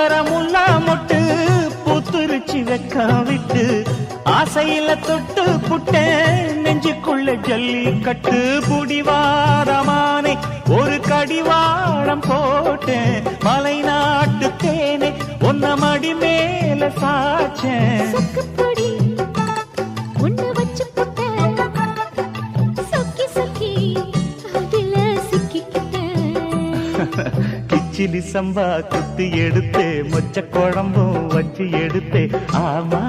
மந்தரமுல்லா மொட்டு பூத்துருச்சி வெக்கம் விட்டு ஆசையில தொட்டு புட்டேன் நெஞ்சுக்குள்ள ஜல்லிக்கட்டு புடிவாரமானே ஒரு கடிவாளம் போட்டேன் மலை நாட்டு தேனே ஒன்ன மடி மேல சாச்சேன் கிச்சிலி சம்பா குத்தி எடுத்தே மொச்ச குழம்பும் வச்சு எடுத்தே ஆமா